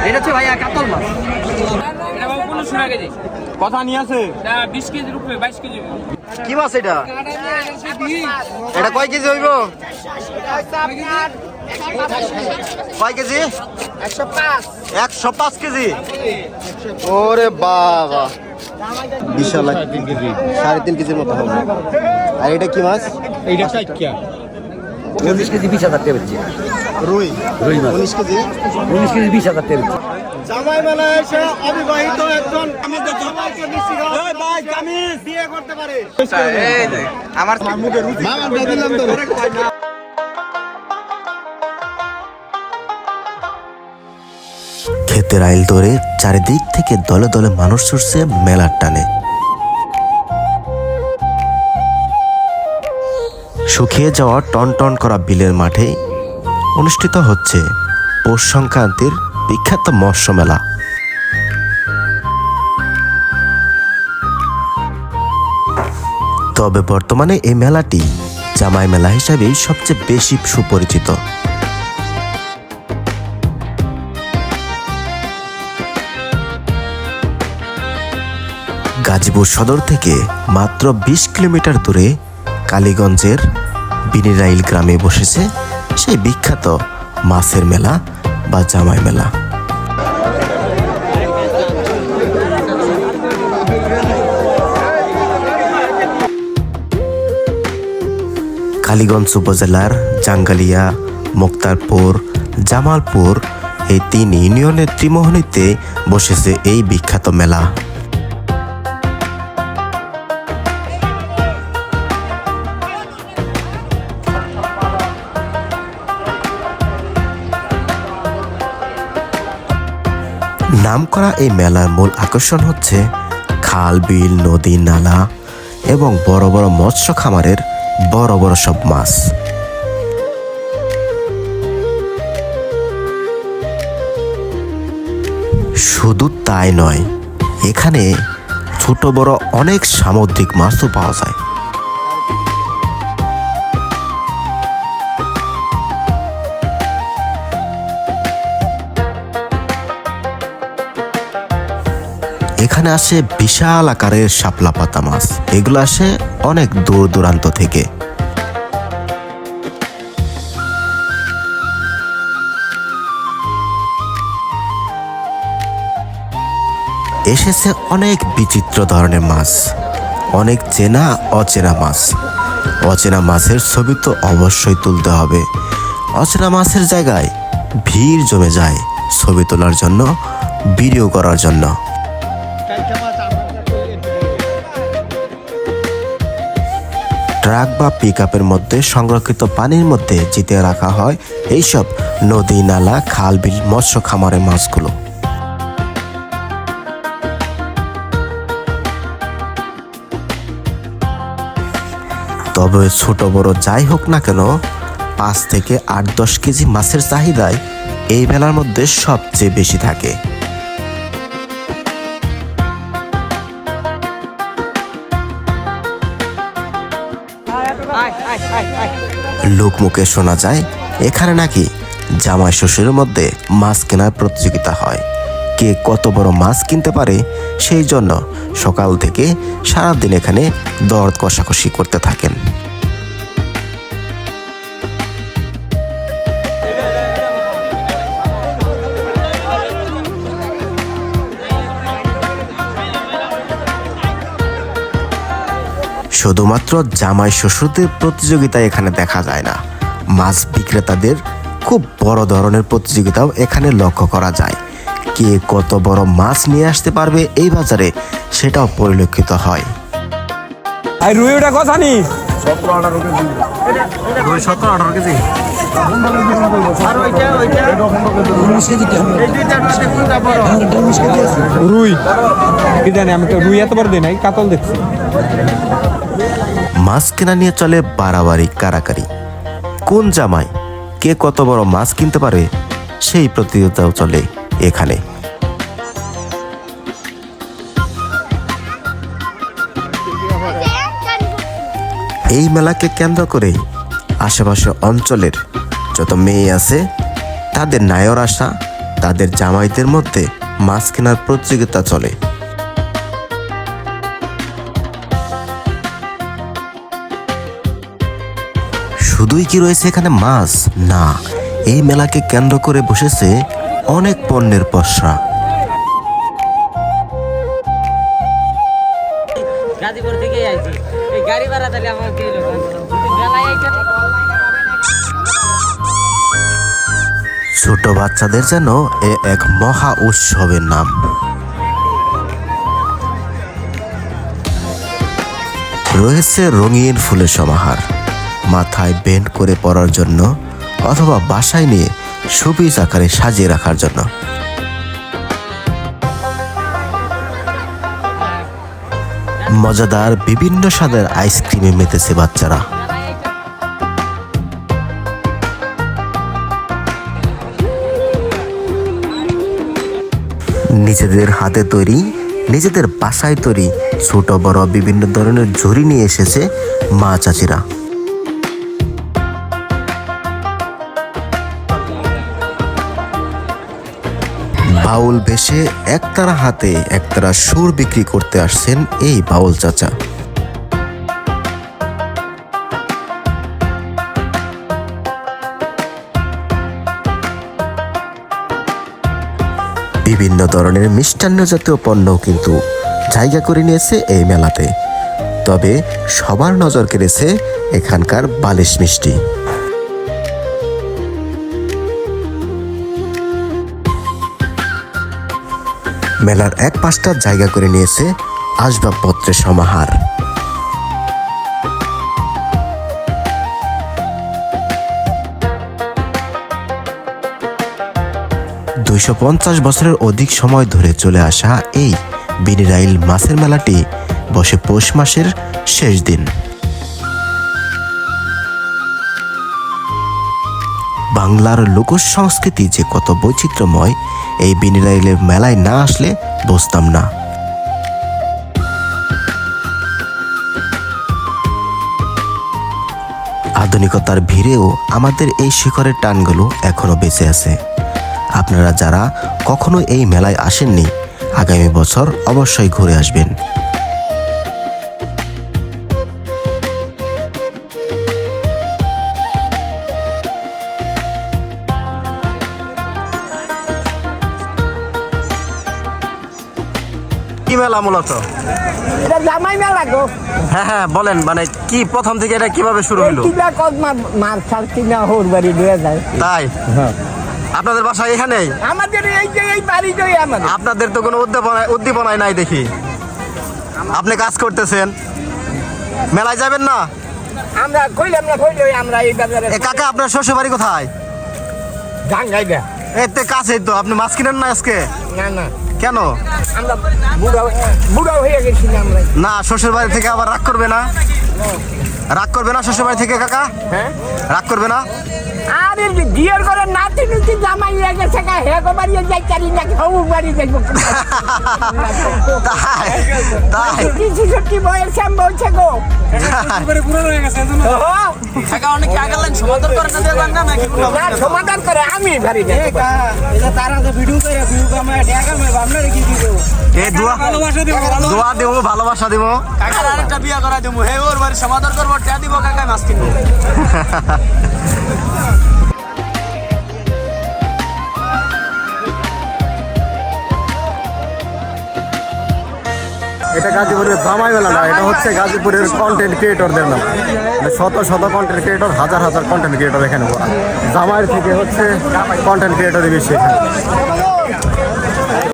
এটা হচ্ছে ভাইয়া কাতল মাছ। এটা বাবু 1500 টাকা কেজি। কথা নিয়ে আছে? এটা 20 কেজির উপরে 22 কেজি। কি মাছ এটা? এটা কয় কেজি হইব? কয় কেজি? 105 কেজি। ওরে বাবা, বিশাল, 3.5 কেজির মতো হবে। আর এটা কি মাছ? এইটা টাইটকা 19 কেজি 20,000 টাকা বেচছি। রুই। রুই মাছ 19 কেজি। 19 কেজি 20,000 টাকা বেচছি। জামাই মেলায় এসে অবিবাহিত একজন আমাদের সবাইকে মিষ্টি খাওয়া ভাই কামিজ বিয়ে করতে পারে। এই দেখ আমার মুখে রুচি মামা দিলাম তো ক্ষেতের আইল ধরে চারিদিক থেকে দলে দলে মানুষ ছুটছে মেলার টানে। শুকিয়ে যাওয়া টন টন করা বিলের মাঠে অনুষ্ঠিত হচ্ছে পৌষ সংক্রান্তির বিখ্যাত মৎস্য মেলা। তবে বর্তমানে এই মেলাটি জামাই মেলা হিসাবেই সবচেয়ে বেশি সুপরিচিত। গাজীপুর সদর থেকে মাত্র 20 কিলোমিটার দূরে কালীগঞ্জের বিনিরাইল গ্রামে বসেছে সেই বিখ্যাত মাছের মেলা বা জামাই মেলা। কালীগঞ্জ উপজেলার জাঙ্গালিয়া, মুক্তারপুর, জামালপুর এই 3 ইউনিয়নের ত্রিমোহনীতে বসেছে এই বিখ্যাত মেলা। নামকরা এই মেলার মূল আকর্ষণ হচ্ছে খাল, বিল, নদী, নালা এবং বড় বড় মৎস্য খামারের বড় বড় সব মাছ। শুধু তাই নয়, এখানে ছোট বড় অনেক সামুদ্রিক মাছও পাওয়া যায়। এখানে আসে বিশাল আকারের শাপলা পাতা মাছ। এগুলো আসে অনেক দূর দূরান্ত থেকে। এসেছে অনেক বিচিত্র ধরনের মাছ, অনেক চেনা অচেনা মাছ। অচেনা মাছের ছবি তো অবশ্যই তুলতে হবে। অচেনা মাছের জায়গায় ভিড় জমে যায় ছবি তোলার জন্য, ভিডিও করার জন্য। ট্রাক বা পিকআপের মধ্যে সংরক্ষিত পানির মধ্যে জিতে রাখা হয় এইসব নদী, নালা, খাল, বিল, মৎস্য খামারের মাছগুলো। তবে ছোট বড় যাই হোক না কেন, 5 থেকে 8-10 কেজি মাছের চাহিদায় এই মেলার মধ্যে সবচেয়ে বেশি থাকে। লোকমুখে শোনা যায় এখানে নাকি জামাই শ্বশুরের মধ্যে মাছ কেনার প্রতিযোগিতা হয়। কে কত বড় মাছ কিনতে পারে, সেই জন্য সকাল থেকে সারাদিন এখানে দর কষাকষি করতে থাকেন। শুধুমাত্র জামাই শ্বশুরদের প্রতিযোগিতা এখানে দেখা যায় না, মাছ বিক্রেতাদের খুব বড় ধরনের প্রতিযোগিতাও এখানে লক্ষ্য করা যায়। কে কত বড় মাছ নিয়ে আসতে পারবে এই বাজারে, সেটাও পরিলক্ষিত হয়। আর রুই ওটা কথা নি 17-18 কেজি। রুই কি জানি, আমি তো রুই এতবার দিই নাই, কাতল দেখছি। মাছ কেনা নিয়ে চলে বাড়াবাড়ি, কারাকারি। কোন জামাই কে কত বড় মাছ কিনতে পারে সেই প্রতিযোগিতাও চলে এখানে। এই মেলাকে কেন্দ্র করে আশেপাশে অঞ্চলের যত মেয়ে আছে তাদের নায়র আশা, তাদের জামাইদের মধ্যে মাছ কেনার প্রতিযোগিতা চলে। শুধুই কি রয়েছে এখানে মাছ? না, এই মেলাকে কেন্দ্র করে বসেছে অনেক পণ্যের পসরা। গাজীপুর থেকে আইছি, এই গাড়ি ভাড়া তাহলে আমার কি হলো? মেলায় আইছে। ছোট বাচ্চাদের যেন এ এক মহা উৎসবের নাম। রয়েছে রঙিন ফুলের সমাহার, মাথায় বেন্ড করে পরার জন্য অথবা বাসায় নিয়ে শোপিস আকারে সাজিয়ে রাখার জন্য। মজাদার বিভিন্ন স্বাদের আইসক্রিমে মেতেছে বাচ্চারা। নিজেদের হাতে তৈরি, নিজেদের বাসায় তৈরি ছোট বড় বিভিন্ন ধরনের ঝুড়ি নিয়ে এসেছে মা চাচিরা। বাউল বেশে একতারা হাতে একতারা সুর বিক্রি করতে আসছেন এই বাউল চাচা। বিভিন্ন ধরনের মিষ্টান্ন জাতীয় পণ্যও কিন্তু জায়গা করে নিয়েছে এই মেলাতে। তবে সবার নজর কেড়েছে এখানকার বালিশ মিষ্টি। মেলার এক পাশটা জায়গা করে নিয়েছে আসবাবপত্রের সমাহার। $250 বছরের অধিক সময় ধরে চলে আসা এই বিনিরাইল মাছের মেলাটি বসে পৌষ মাসের শেষ দিন। বাংলার লোক সংস্কৃতি যে কত বৈচিত্র্যময়, এই বিনিরাইলের মেলায় না আসলে বুঝতাম না। আধুনিকতার ভিড়েও আমাদের এই শিখরের টানগুলো এখনো বেঁচে আছে। আপনারা যারা কখনো এই মেলায় আসেননি, আগামী বছর অবশ্যই ঘুরে আসবেন। কি মেলা মূলত? এটা জামাই মেলা গো। হ্যাঁ হ্যাঁ বলেন, মানে কি প্রথম থেকে এটা কিভাবে শুরু হলো? কিবা কত মার ছাল কিনা হোর বাড়ি দিয়ে যায়। তাই আপনাদের বাসা এখানেই? আমাদের এই যে এই বাড়ি জয় আমাদের। আপনাদের তো কোনো উদ্দীপনায় নাই দেখি। আপনি কাজ করতেছেন, মেলায় যাবেন না? আমরা কইলাম না কইলই আমরা এই বাজারে। এ কাকা, আপনার শ্বশুর বাড়ি কোথায়? গাঙ্গাইবা। এতে কাছেই তো। আপনি মাছ কিনেন না আজকে? না না, কেন? আমরা বুড়া হয়ে গেছি না আমরা। না, শ্বশুর বাড়ি থেকে আবার রাগ করবে না? রাগ করবে না শ্বশুর বাড়ি থেকে কাকা? হ্যাঁ, রাগ করবে না? আরে বিয়ের করে নাতি নুতি জামাই লাগে সেকা হেগো বাড়ি যাই চারি না হউ বাড়ি যাইব। তাই তাই কিছু সত্যি বয়স এম বলছে গো। টাকা অনেক আগে লাইন সমাধান করে না দেবেন না নাকি? না, সমাধান করে আমি ভারি যাই। তারা তো ভিডিও করে ভিউ কামে টাকা মে আপনারে কি দিব? এই দোয়া দোয়া দেব, ভালোবাসা দেব। কাকার আরেকটা বিয়া করা দেবো, হে ওর বাড়ি সমাধান করবো, টাকা দিব, কাকায় মাছ কিনবো। এটা গাজীপুরের জামাই মেলা না, এটা হচ্ছে গাজীপুরের কন্টেন্ট ক্রিয়েটরদের মেলা। শত শত কন্টেন্ট ক্রিয়েটর, হাজার হাজার কন্টেন্ট ক্রিয়েটর এখানে। জামাইয়ের থেকে হচ্ছে কন্টেন্ট ক্রিয়েটরই বেশি এখানে।